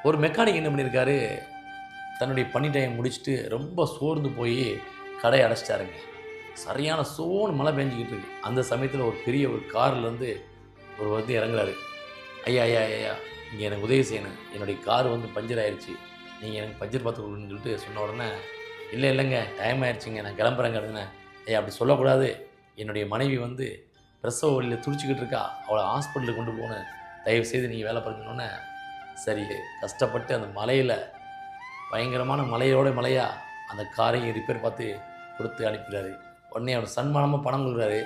ஒரு மெக்கானிக் என்ன பண்ணியிருக்காரு, தன்னுடைய பணி டைம் முடிச்சுட்டு ரொம்ப சோர்ந்து போய் கடைய அடைச்சிட்டாருங்க. சரியான சோன்னு மழை பெஞ்சுக்கிட்டு இருக்கு. அந்த சமயத்தில ஒரு பெரிய ஒரு கார்லேருந்து வந்து இறங்குறாரு. "ஐயா, ஐயா, ஐயா இங்க எனக்கு உதவி செய்யணும். என்னுடைய கார் வந்து பஞ்சர் ஆயிருச்சு. நீங்க எனக்கு பஞ்சர் பார்த்து குடுங்கன்னு" சொல்லிட்டு சொன்ன உடனே, "இல்ல, இல்லங்க. டைம் ஆயிருச்சுங்க. நான் கிளம்புறேங்க" அப்படின்னேன். "ஐயா அப்படி சொல்லக்கூடாது. என்னுடைய மனைவி வந்து பிரசவ வலியில துடிச்சுக்கிட்டு இருக்கா. அவள ஹாஸ்பிட்டலுக்கு கொண்டு போணும். தயவுசெய்து நீங்க வேலை பாருங்கன்னோனே" சரி கஷ்டப்பட்டு அந்த மழையில பயங்கரமான மழையோட மழையா அந்த காரையும் ரிப்பேர் பார்த்து கொடுத்து அனுப்பிறாரு. உடனே அவர் சன்மானமா பணம் குடுக்குறாரு.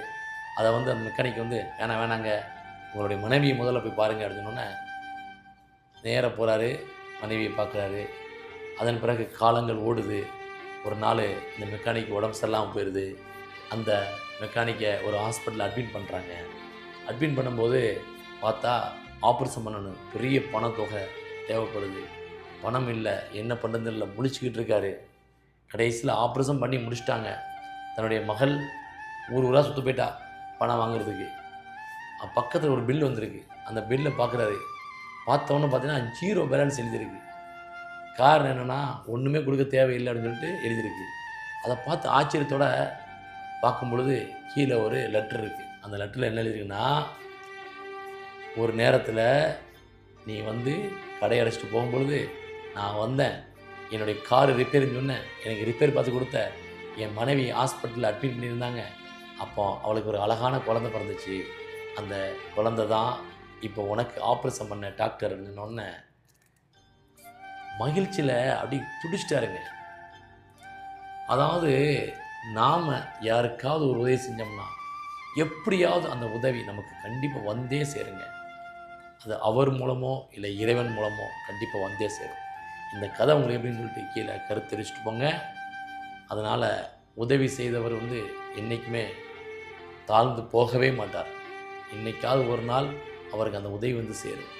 அத வந்து அந்த மெக்கானிக் வந்து, "வேணாம் வேணாங்க. உங்களுடைய மனைவிய முதல்ல போய் பாருங்க" அப்படின்னு சொன்னோனே, நேரா போறாரு. மனைவிய பார்க்குறாரு. அதன் பிறகு காலங்கள் ஓடுது. ஒரு நாளு இந்த மெக்கானிக் உடம்பு சரியில்லாம போயிருது. அந்த மெக்கானிக்க ஒரு ஹாஸ்பிட்டல்ல அட்மிட் பண்றாங்க. அட்மிட் பண்ணும்போது பார்த்தா, ஆப்ரேஷன் பண்ணணும். பெரிய பணத்தொகை தேவைப்படுது. பணம் இல்ல. என்ன பண்ணுறதுன்னு தெரியல. முழிச்சுக்கிட்டு இருக்காரு. கடைசியில ஆப்ரேஷன் பண்ணி முடிச்சுட்டாங்க. தன்னுடைய மகள் ஊர் ஊரா சுத்த போயிட்டா, பணம் வாங்குறதுக்கு. பக்கத்தில ஒரு பில் வந்திருக்கு. அந்த பில்ல பார்க்குறாரு. பார்த்தோன்னே பார்த்தீங்கன்னா, 0 பேலன்ஸ் எழுதியிருக்கு. காரணம் என்னன்னா, ஒண்ணுமே குடுக்க தேவையில்ல அப்படின்னு சொல்லிட்டு எழுதியிருக்கு. அத பார்த்து ஆச்சரியத்தோட பார்க்கும்பொழுது, கீழ ஒரு லெட்டர் இருக்கு. அந்த லெட்டர்ல என்ன எழுதியிருக்குன்னா, "ஒரு நேரத்தில நீ வந்து கடை அடைச்சிட்டு போகும்பொழுது, நான் வந்தேன். என்னுடைய கார் ரிப்பேர்ன்னு சொன்னேன். எனக்கு ரிப்பேர் பார்த்து குடுத்த. என் மனைவி ஹாஸ்பிட்டல்ல அட்மிட் பண்ணியிருந்தாங்க. அப்போ அவளுக்கு ஒரு அழகான குழந்தை பிறந்துச்சு. அந்த குழந்தை தான் இப்போ உனக்கு ஆப்ரேஷன் பண்ண டாக்டர்" அப்படின்னோன்னே, மகிழ்ச்சியில அப்படியே துடிச்சிட்டாருங்க. அதாவது நாம யாருக்காவது ஒரு உதவி செஞ்சோம்னா, எப்படியாவது அந்த உதவி நமக்கு கண்டிப்பா வந்தே சேருங்க. அது அவர் மூலமோ, இல்ல இறைவன் மூலமோ கண்டிப்பா வந்தே சேரும். இந்த கதை உங்களுக்கு எப்படின்னு சொல்லிட்டு கீழ கருத்து தெரிவிச்சுட்டு போங்க. அதனால உதவி செய்தவர் வந்து என்னைக்குமே தாழ்ந்து போகவே மாட்டார். என்னைக்காவது ஒரு நாள் அவருக்கு அந்த உதவி வந்து சேரும்.